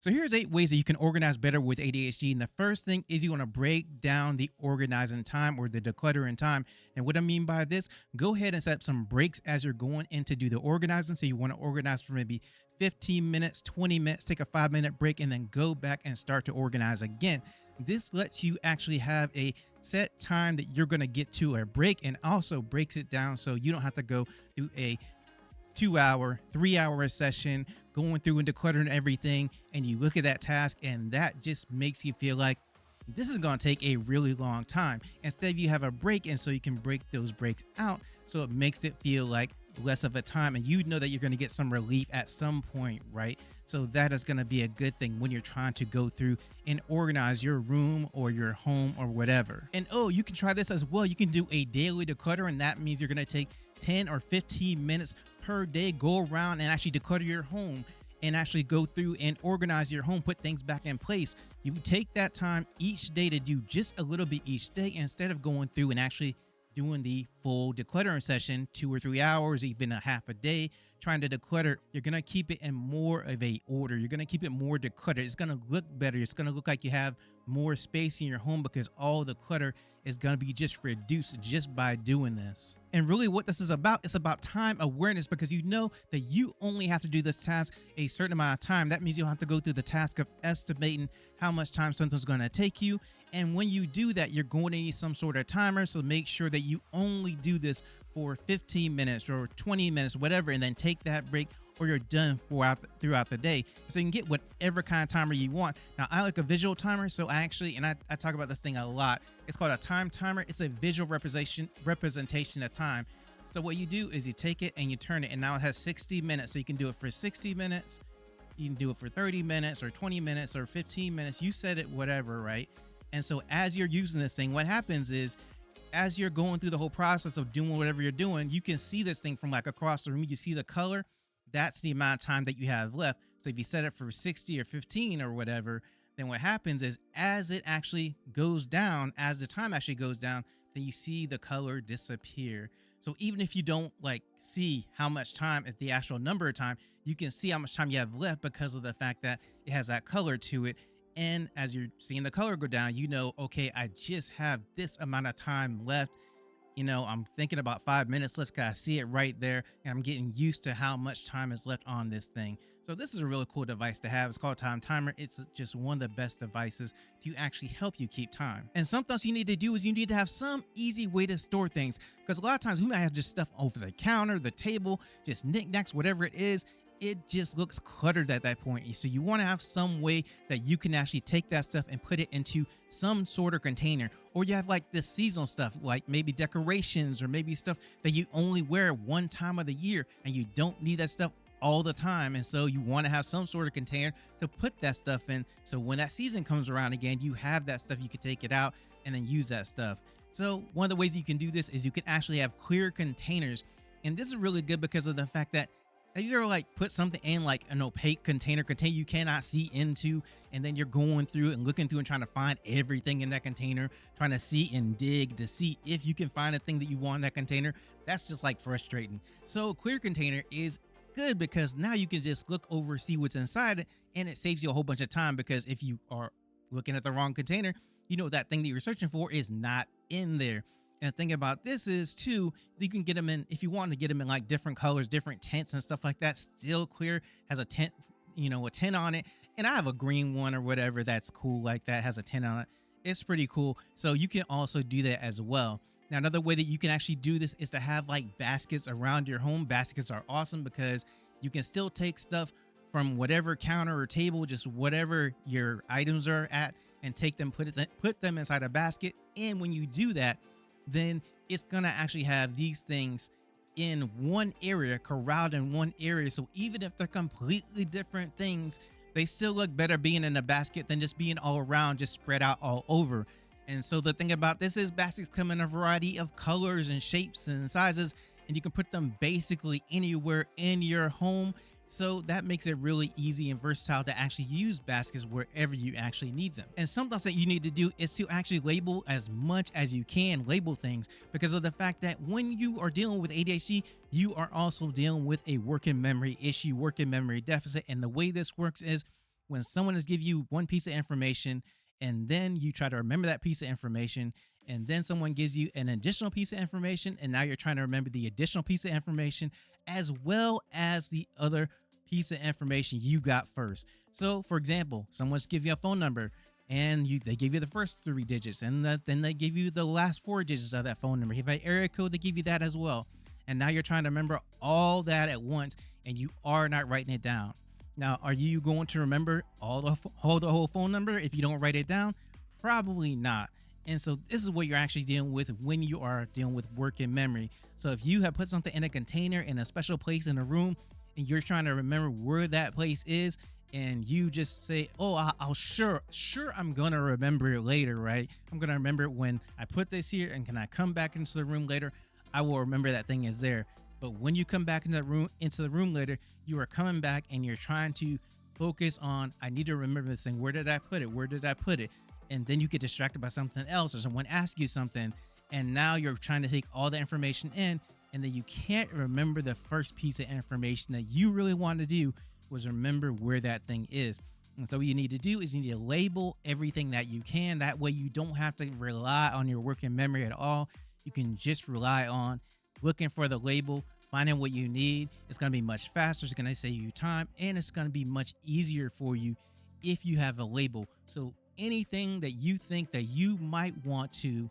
So here's 8 ways that you can organize better with ADHD. And the first thing is you want to break down the organizing time or the decluttering time. And what I mean by this, go ahead and set up some breaks as you're going in to do the organizing. So you want to organize for maybe 15 minutes, 20 minutes, take a 5-minute break, and then go back and start to organize again. This lets you actually have a set time that you're going to get to a break, and also breaks it down so you don't have to go through a 2 hour, 3 hour session going through and decluttering everything. And you look at that task, and that just makes you feel like this is going to take a really long time. Instead, you have a break, and so you can break those breaks out. So it makes it feel like less of a time, and you know that you're going to get some relief at some point, right? So that is going to be a good thing when you're trying to go through and organize your room or your home or whatever. And oh, you can try this as well. You can do a daily declutter, and that means you're going to take 10 or 15 minutes per day, go around and actually declutter your home and actually go through and organize your home, put things back in place. You take that time each day to do just a little bit each day instead of going through and actually doing the full decluttering session, 2 or 3 hours, even a half a day, trying to declutter. You're going to keep it in more of a order. You're going to keep it more decluttered. It's going to look better. It's going to look like you have more space in your home because all the clutter is going to be just reduced just by doing this. And really what this is about, it's about time awareness, because you know that you only have to do this task a certain amount of time. That means you'll have to go through the task of estimating how much time something's going to take you. And when you do that, you're going to need some sort of timer. So make sure that you only do this for 15 minutes or 20 minutes, whatever, and then take that break, or you're done throughout the day. So you can get whatever kind of timer you want. Now, I like a visual timer. So I talk about this thing a lot. It's called a time timer. It's a visual representation of time. So what you do is you take it and you turn it, and now it has 60 minutes. So you can do it for 60 minutes. You can do it for 30 minutes or 20 minutes or 15 minutes. You set it whatever, right? And so as you're using this thing, what happens is, as you're going through the whole process of doing whatever you're doing, you can see this thing from like across the room. You see the color. That's the amount of time that you have left. So if you set it for 60 or 15 or whatever, then what happens is as it actually goes down, as the time actually goes down, then you see the color disappear. So even if you don't like see how much time is the actual number of time, you can see how much time you have left because of the fact that it has that color to it. And as you're seeing the color go down, you know, okay, I just have this amount of time left. You know, I'm thinking about 5 minutes left because I see it right there, and I'm getting used to how much time is left on this thing. So this is a really cool device to have. It's called Time Timer. It's just one of the best devices to actually help you keep time. And something else you need to do is you need to have some easy way to store things, because a lot of times we might have just stuff over the counter, the table, just knickknacks, whatever it is. It just looks cluttered at that point. So you want to have some way that you can actually take that stuff and put it into some sort of container. Or you have like this seasonal stuff, like maybe decorations or maybe stuff that you only wear one time of the year and you don't need that stuff all the time. And so you want to have some sort of container to put that stuff in. So when that season comes around again, you have that stuff, you can take it out and then use that stuff. So one of the ways you can do this is you can actually have clear containers. And this is really good because of the fact that have you ever like put something in like an opaque container you cannot see into, and then you're going through and looking through and trying to find everything in that container, trying to see and dig to see if you can find a thing that you want in that container? That's just like frustrating. So a clear container is good because now you can just look over, see what's inside it, and it saves you a whole bunch of time, because if you are looking at the wrong container, you know that thing that you're searching for is not in there. And the thing about this is too, you can get them in, if you want to get them in like different colors, different tints and stuff like that. Still clear, has a tint, you know, a tint on it. And I have a green one or whatever that's cool like that, has a tint on it. It's pretty cool. So you can also do that as well. Now, another way that you can actually do this is to have like baskets around your home. Baskets are awesome because you can still take stuff from whatever counter or table, just whatever your items are at, and take them, put them inside a basket. And when you do that, then it's going to actually have these things in one area, corralled in one area. So even if they're completely different things, they still look better being in a basket than just being all around, just spread out all over. And so the thing about this is baskets come in a variety of colors and shapes and sizes, and you can put them basically anywhere in your home. So that makes it really easy and versatile to actually use baskets wherever you actually need them. And something else that you need to do is to actually label as much as you can, label things, because of the fact that when you are dealing with ADHD, you are also dealing with a working memory issue, working memory deficit. And the way this works is when someone has give you one piece of information and then you try to remember that piece of information, and then someone gives you an additional piece of information and now you're trying to remember the additional piece of information as well as the other piece of information you got first. So for example, someone's give you a phone number and they give you the first 3 digits, and then they give you the last 4 digits of that phone number. If you have an area code, they give you that as well. And now you're trying to remember all that at once and you are not writing it down. Now, are you going to remember the whole phone number if you don't write it down? Probably not. And so this is what you're actually dealing with when you are dealing with working memory. So if you have put something in a container in a special place in a room and you're trying to remember where that place is, and you just say, oh, I'll sure I'm gonna remember it later, right? I'm gonna remember it when I put this here, and can I come back into the room later? I will remember that thing is there. But when you come back into the room later, you are coming back and you're trying to focus on, I need to remember this thing. Where did I put it? Where did I put it? And then you get distracted by something else, or someone asks you something, and now you're trying to take all the information in, and then you can't remember the first piece of information that you really want to do was remember where that thing is. And so what you need to do is you need to label everything that you can. That way you don't have to rely on your working memory at all. You can just rely on looking for the label, finding what you need. It's going to be much faster. It's going to save you time, and it's going to be much easier for you if you have a label. So anything that you think that you might want to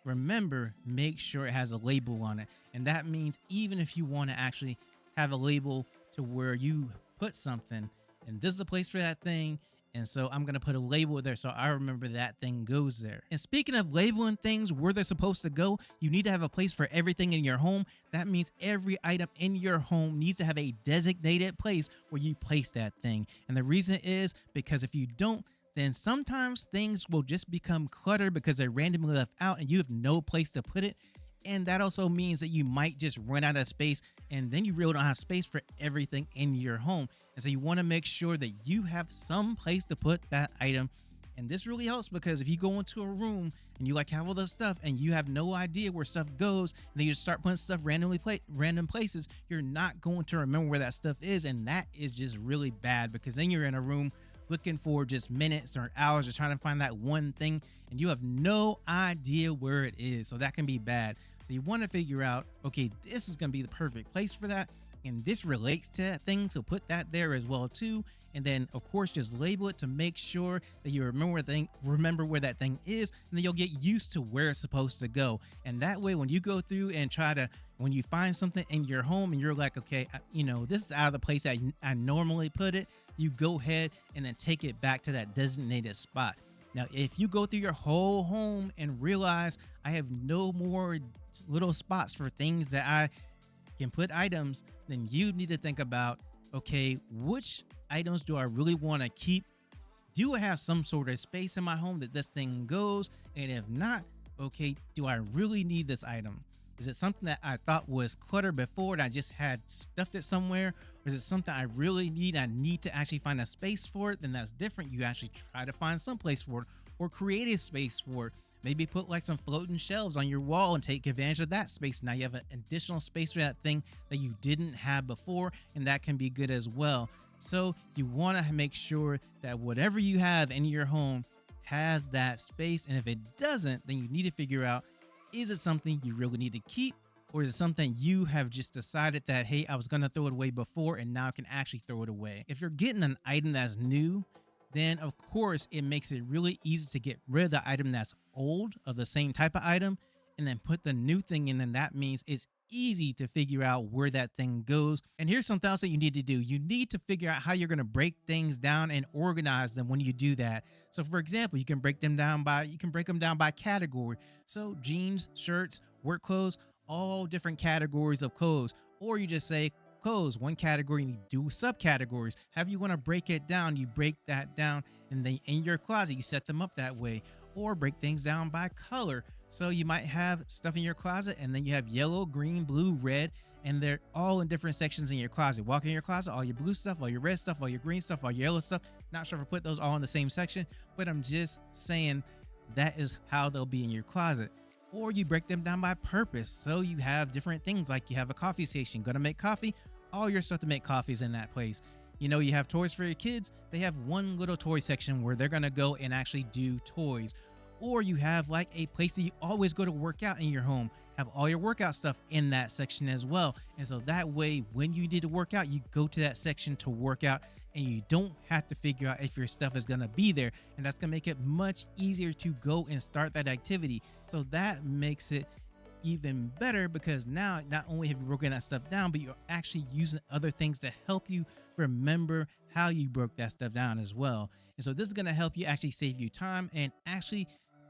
remember, make sure it has a label on it. And that means even if you want to actually have a label to where you put something, and this is a place for that thing, and so I'm going to put a label there so I remember that thing goes there. And speaking of labeling things where they're supposed to go, you need to have a place for everything in your home. That means every item in your home needs to have a designated place where you place that thing. And the reason is because if you don't, then sometimes things will just become clutter because they're randomly left out and you have no place to put it. And that also means that you might just run out of space, and then you really don't have space for everything in your home. And so you want to make sure that you have some place to put that item. And this really helps because if you go into a room and you have all this stuff and you have no idea where stuff goes, and then you just start putting stuff random places, you're not going to remember where that stuff is. And that is just really bad because then you're in a room looking for just minutes or hours or trying to find that one thing and you have no idea where it is. So that can be bad. So you want to figure out, okay, this is going to be the perfect place for that. And this relates to that thing. So put that there as well too. And then of course, just label it to make sure that you remember where that thing is. And then you'll get used to where it's supposed to go. And that way, when you go through and when you find something in your home and you're like, okay, this is out of the place I normally put it, you go ahead and then take it back to that designated spot. Now, if you go through your whole home and realize I have no more little spots for things that I can put items, then you need to think about, okay, which items do I really want to keep? Do I have some sort of space in my home that this thing goes? And if not, okay, do I really need this item? Is it something that I thought was clutter before and I just had stuffed it somewhere? Or is it something I really need? I need to actually find a space for it. Then that's different. You actually try to find some place for it or create a space for it. Maybe put some floating shelves on your wall and take advantage of that space. Now you have an additional space for that thing that you didn't have before, and that can be good as well. So you want to make sure that whatever you have in your home has that space. And if it doesn't, then you need to figure out, is it something you really need to keep? Or is it something you have just decided that, hey, I was going to throw it away before and now I can actually throw it away? If you're getting an item that's new, then of course it makes it really easy to get rid of the item that's old of the same type of item and then put the new thing in. And that means it's easy to figure out where that thing goes. And here's something else that you need to do. You need to figure out how you're going to break things down and organize them when you do that. So for example, you can break them down by category. So jeans, shirts, work clothes, all different categories of clothes. Or you just say clothes, one category, and you do subcategories. However you want to break it down, you break that down, and then in your closet, you set them up that way. Or break things down by color. So you might have stuff in your closet, and then you have yellow, green, blue, red, and they're all in different sections in your closet. Walk in your closet, all your blue stuff, all your red stuff, all your green stuff, all your yellow stuff. Not sure if I put those all in the same section, but I'm just saying that is how they'll be in your closet. Or you break them down by purpose. So you have different things, like you have a coffee station, gonna make coffee, all your stuff to make coffee is in that place. You have toys for your kids, they have one little toy section where they're going to go and actually do toys. Or you have like a place that you always go to work out in your home, have all your workout stuff in that section as well. And so that way, when you need to work out, you go to that section to work out, and you don't have to figure out if your stuff is going to be there. And that's going to make it much easier to go and start that activity. So that makes it even better, because now not only have you broken that stuff down, but you're actually using other things to help you remember how you broke that stuff down as well. And so this is going to help you actually save you time and actually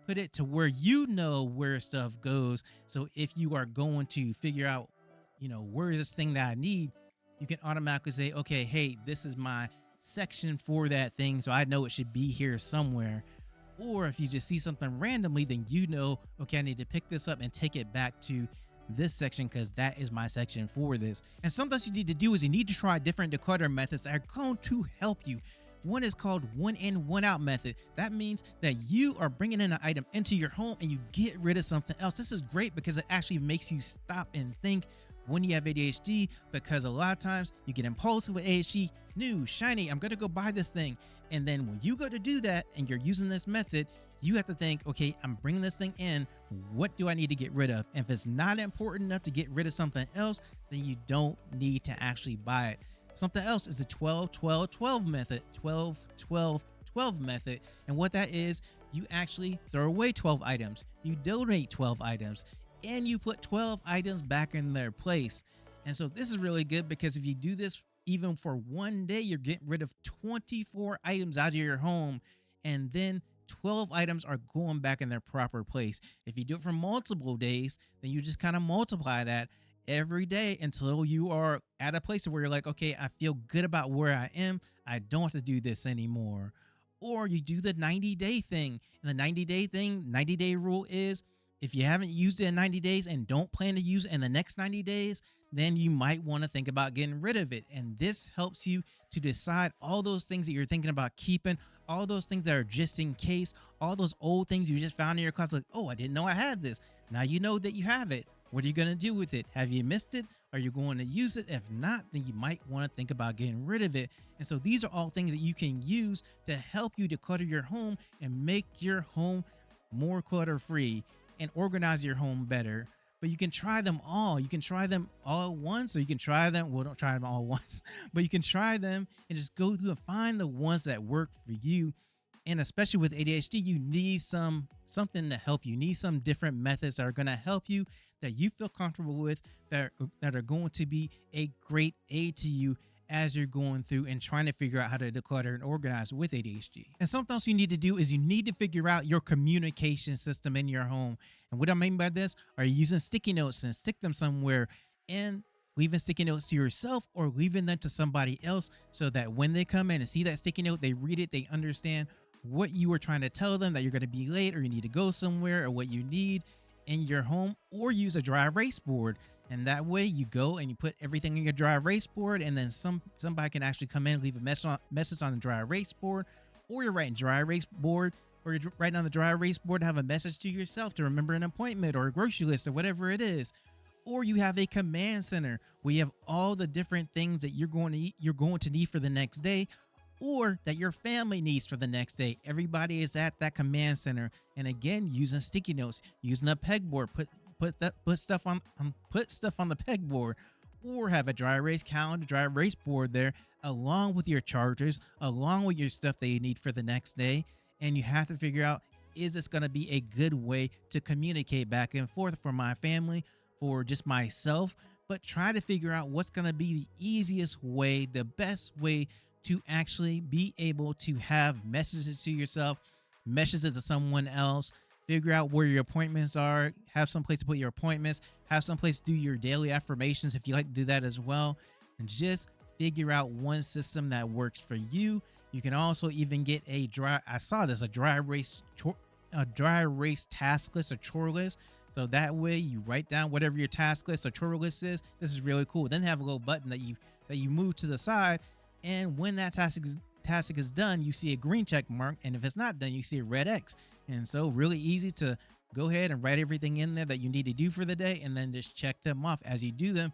put it to where you know where stuff goes. So if you are going to figure out, where is this thing that I need, you can automatically say, okay, hey, this is my section for that thing, so I know it should be here somewhere. Or if you just see something randomly, then okay, I need to pick this up and take it back to this section, because that is my section for this. And something else you need to do is you need to try different declutter methods that are going to help you. One is called one in, one out method. That means that you are bringing in an item into your home and you get rid of something else. This is great because it actually makes you stop and think when you have ADHD, because a lot of times you get impulsive with ADHD, new, shiny, I'm going to go buy this thing. And then when you go to do that and you're using this method, you have to think, okay, I'm bringing this thing in. What do I need to get rid of? And if it's not important enough to get rid of something else, then you don't need to actually buy it. Something else is the 12-12-12 method, 12-12-12 method. And what that is, you actually throw away 12 items, you donate 12 items, and you put 12 items back in their place. And so this is really good, because if you do this even for one day, you're getting rid of 24 items out of your home, and then 12 items are going back in their proper place. If you do it for multiple days, then you just kind of multiply that every day until you are at a place where you're like, okay, I feel good about where I am. I don't have to do this anymore. Or you do the 90-day thing. And the 90-day rule is, if you haven't used it in 90 days and don't plan to use it in the next 90 days, then you might want to think about getting rid of it. And this helps you to decide all those things that you're thinking about keeping, all those things that are just in case, all those old things you just found in your closet, like, oh, I didn't know I had this. Now you know that you have it. What are you going to do with it? Have you missed it? Are you going to use it? If not, then you might want to think about getting rid of it. And so these are all things that you can use to help you declutter your home and make your home more clutter-free and organize your home better. But you can try them all. You can try them all at once, or you can try them, well, don't try them all at once, but you can try them and just go through and find the ones that work for you. And especially with ADHD, you need something to help you. You need some different methods that are going to help you, that you feel comfortable with, that are going to be a great aid to you as you're going through and trying to figure out how to declutter and organize with ADHD. And something else you need to do is you need to figure out your communication system in your home. And what I mean by this, are you using sticky notes and stick them somewhere, and leaving sticky notes to yourself or leaving them to somebody else, so that when they come in and see that sticky note, they read it, they understand what you were trying to tell them, that you're going to be late or you need to go somewhere, or what you need in your home. Or use a dry erase board, and that way you go and you put everything in your dry erase board, and then somebody can actually come in and leave a message on the dry erase board. Or you're writing dry erase board, or you're writing on the dry erase board to have a message to yourself to remember an appointment or a grocery list or whatever it is. Or you have a command center where you have all the different things that you're going to need for the next day, or that your family needs for the next day. Everybody is at that command center. And again, using sticky notes, using a pegboard, put stuff on the pegboard, or have a dry erase calendar, dry erase board there, along with your chargers, along with your stuff that you need for the next day. And you have to figure out, is this going to be a good way to communicate back and forth for my family, for just myself? But try to figure out what's going to be the easiest way, the best way to actually be able to have messages to yourself, messages to someone else. Figure out where your appointments are, have some place to put your appointments, have some place to do your daily affirmations if you like to do that as well. And just figure out one system that works for you. You can also even get a dry erase task list or chore list. So that way you write down whatever your task list or chore list is. This is really cool. Then have a little button that you move to the side, and when that task is done, you see a green check mark, and if it's not done, you see a red X. And so really easy to go ahead and write everything in there that you need to do for the day, and then just check them off as you do them.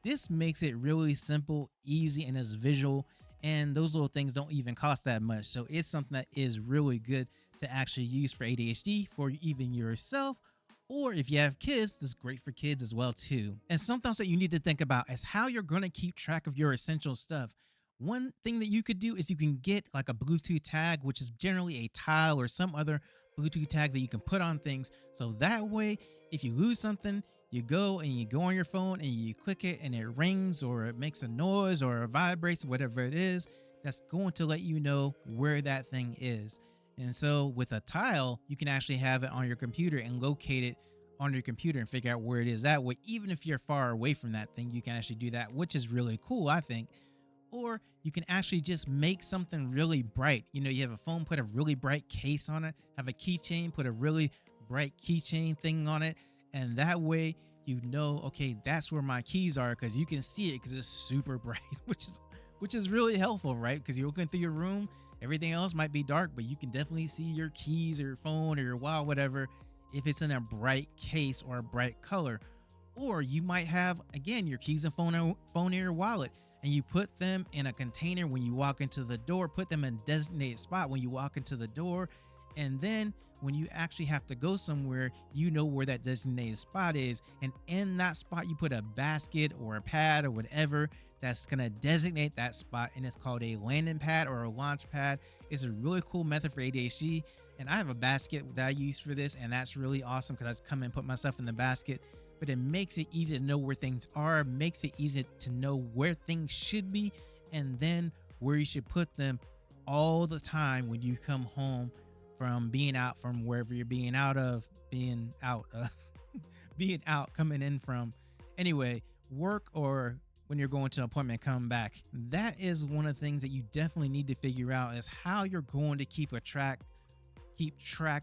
This makes it really simple, easy, and as visual And those little things don't even cost that much. So it's something that is really good to actually use for ADHD for even yourself. Or if you have kids, this is great for kids as well too. And something else that you need to think about is how you're going to keep track of your essential stuff. One thing that you could do is you can get like a Bluetooth tag, which is generally a tile or some other Bluetooth tag that you can put on things. So that way, if you lose something, you go on your phone and you click it and it rings or it makes a noise or it vibrates, whatever it is, that's going to let you know where that thing is. And so with a tile, you can actually have it on your computer and locate it on your computer and figure out where it is that way. Even if you're far away from that thing, you can actually do that, which is really cool, I think. Or you can actually just make something really bright. You know, you have a phone, put a really bright case on it, have a keychain, put a really bright keychain thing on it. And that way, you know, okay, that's where my keys are, because you can see it because it's super bright, which is really helpful, right? Because you're looking through your room, everything else might be dark, but you can definitely see your keys or your phone or your wallet, whatever, if it's in a bright case or a bright color. Or you might have, again, your keys and phone in your wallet, and you put them in a container when you walk into the door, put them in a designated spot when you walk into the door. And then when you actually have to go somewhere, you know where that designated spot is. And in that spot, you put a basket or a pad or whatever that's going to designate that spot. And it's called a landing pad or a launch pad. It's a really cool method for ADHD. And I have a basket that I use for this. And that's really awesome because I just come and put my stuff in the basket. But it makes it easy to know where things are, makes it easy to know where things should be, and then where you should put them all the time when you come home from being out from wherever you're being out, coming in from. Anyway, work or when you're going to an appointment, come back. That is one of the things that you definitely need to figure out is how you're going to keep track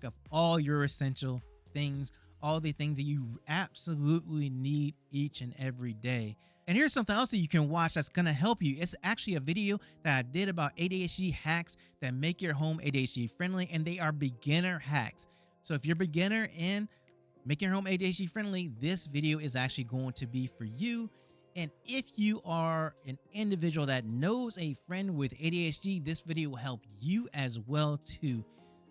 of all your essential things, all the things that you absolutely need each and every day. And here's something else that you can watch that's going to help you. It's actually a video that I did about ADHD hacks that make your home ADHD friendly, and they are beginner hacks. So if you're a beginner in making your home ADHD friendly, this video is actually going to be for you. And if you are an individual that knows a friend with ADHD, this video will help you as well too.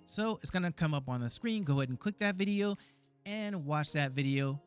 So it's going to come up on the screen. Go ahead and click that video and watch that video